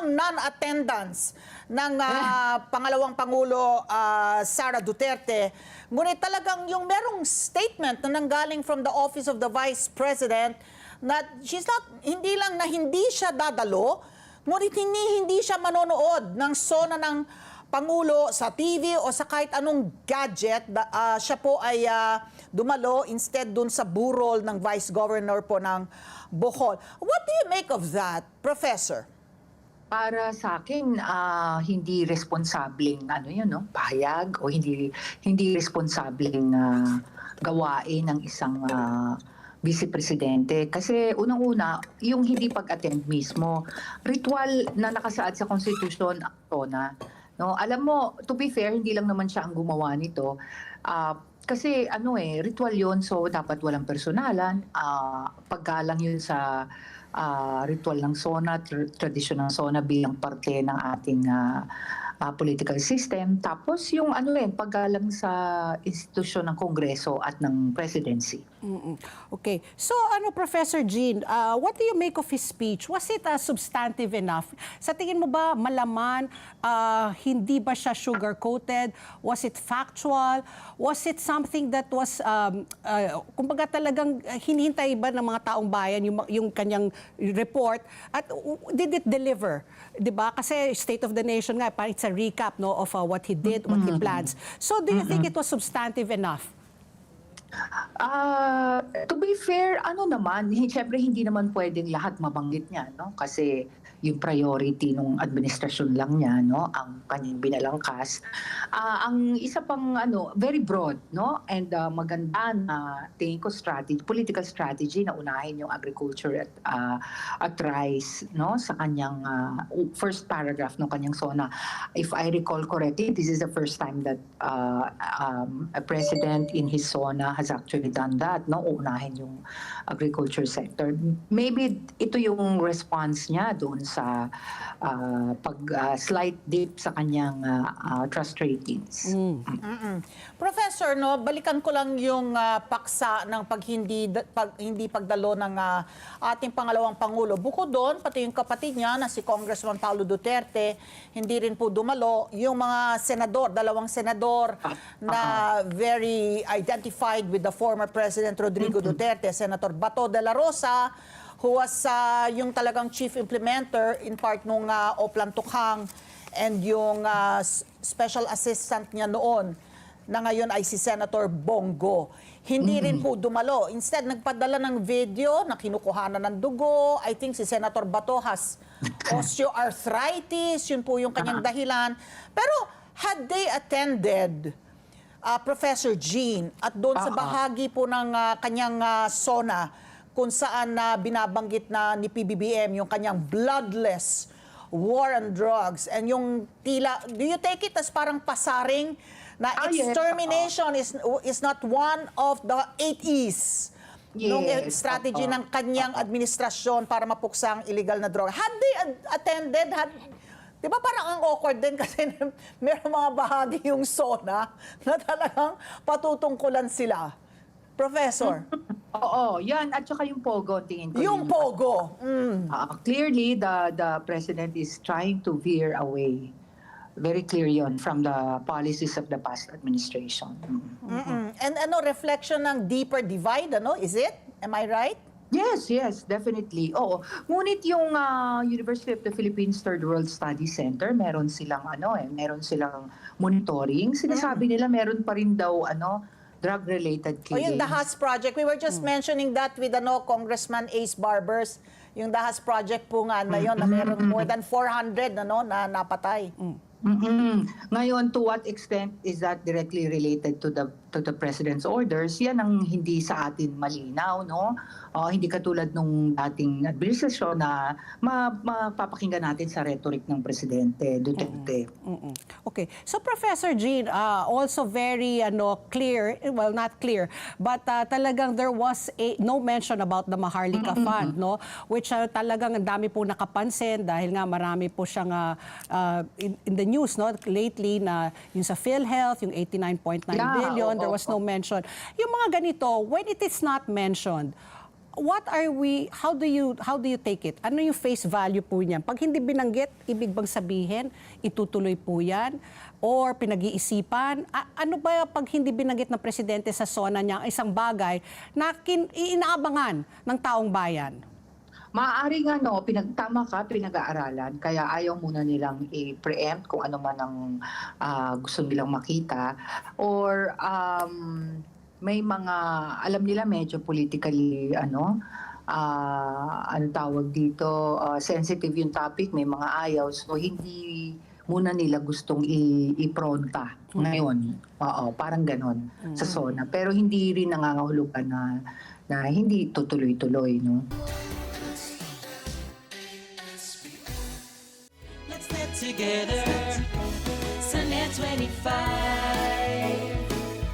namang non-attendance ng pangalawang Pangulo Sara Duterte. Ngunit talagang yung merong statement na nanggaling from the Office of the Vice President na hindi lang na hindi siya dadalo, ngunit hindi siya manonood ng SONA ng Pangulo sa TV o sa kahit anong gadget. Siya po ay dumalo instead dun sa burol ng Vice Governor po ng Bohol. What do you make of that, Professor? Para sa akin, hindi responsableng pahayag o hindi responsableng gawain ng isang Vice Presidente. Kasi unang-una, yung hindi pag-attend mismo, ritual na nakasaad sa konstitusyon ang SONA. No, alam mo, to be fair, hindi lang naman siya ang gumawa nito. Kasi ritual 'yon, so dapat walang personalan. Paggalang 'yun sa ritual ng SONA, tradisyon ng SONA bilang parte ng ating political system. Tapos yung paggalang sa institusyon ng Kongreso at ng presidency. Okay. So Professor Jean, what do you make of his speech? Was it substantive enough? Sa tingin mo ba malaman, hindi ba siya sugar-coated? Was it factual? Was it something that was, kumbaga talagang hinihintay ba ng mga taong bayan yung kanyang report? At did it deliver? Diba? Kasi State of the Nation nga, parang it's a recap of what he did, what he plans. So do you think it was substantive enough? To be fair, siyempre hindi naman pwedeng lahat mabanggit niya, no? Kasi yung priority ng administrasyon lang niya, no, ang kanyang binalangkas. Ang isa pang very broad, no, and maganda na tingin ko political strategy na unahin yung agriculture at rice, no, sa kanyang first paragraph ng kanyang SONA. If I recall correctly, this is the first time that a president in his SONA has actually done that, no, unahin yung agriculture sector. Maybe ito yung response niya doon sa slight dip sa kanyang trust ratings. Professor, balikan ko lang yung paksa ng hindi pagdalo ng ating pangalawang Pangulo. Bukod doon, pati yung kapatid niya na si Congressman Paulo Duterte, hindi rin po dumalo. Yung mga senador, dalawang senador na very identified with the former President Rodrigo Duterte, Senator Bato de la Rosa, who was yung talagang chief implementer in part nung Oplan Tukhang, and yung special assistant niya noon na ngayon ay si Senator Bongo. Hindi rin po dumalo. Instead, nagpadala ng video na kinukuhanan ng dugo. I think si Senator Bato has osteoarthritis. Yun po yung kanyang dahilan. Pero had they attended, Professor Jean, at doon sa bahagi po ng kanyang SONA, kung saan binabanggit na ni PBBM yung kanyang bloodless war on drugs, and yung tila, do you take it as parang pasaring na extermination is not one of the 8 E's nung strategy ng kanyang administrasyon para mapuksa ang illegal na droga? Had they attended, di ba parang ang awkward din kasi meron mga bahagi yung SONA na talagang patutungkulan sila. Professor? Oo, yan. At saka yung POGO, tingin ko. Yung POGO. Clearly, the President is trying to veer away. Very clear yun from the policies of the past administration. And reflection ng deeper divide, is it? Am I right? Yes, definitely. Oo. Ngunit yung University of the Philippines Third World Studies Center, meron silang monitoring. Sinasabi nila meron pa rin daw drug-related killings. Yung Dahas Project, we were just mentioning that with Congressman Ace Barbers. Yung Dahas Project po nga na yun, na meron more than 400 na napatay. Ngayon, to what extent is that directly related to the President's orders? Yan ang hindi sa atin malinaw, no? Hindi katulad nung dating administrasyon na mapapakinggan natin sa rhetoric ng Presidente Duterte. Okay. So, Professor Jean, also very clear, well, not clear, but talagang there was no mention about the Maharlika Fund, no? Which talagang ang dami po nakapansin dahil nga marami po siyang in the news, no, lately na yung sa PhilHealth, yung 89.9 billion, there was no mention. Yung mga ganito, when it is not mentioned, how do you take it? Ano yung face value po niyan? Pag hindi binanggit, ibig bang sabihin, itutuloy po yan? Or pinag-iisipan? Ano ba pag hindi binanggit ng presidente sa SONA niya ang isang bagay na inaabangan ng taong bayan? Maaaring tama ka, pinag-aaralan, kaya ayaw muna nilang i-preempt kung ano man ang gusto nilang makita. Or may mga, alam nila medyo politically, ano tawag dito, sensitive yung topic, may mga ayaw. So hindi muna nila gustong ipronta ngayon. Oo, parang ganon sa SONA. Pero hindi rin nangangahulugan na hindi tutuloy-tuloy, no? Let's get together. Sunday 25.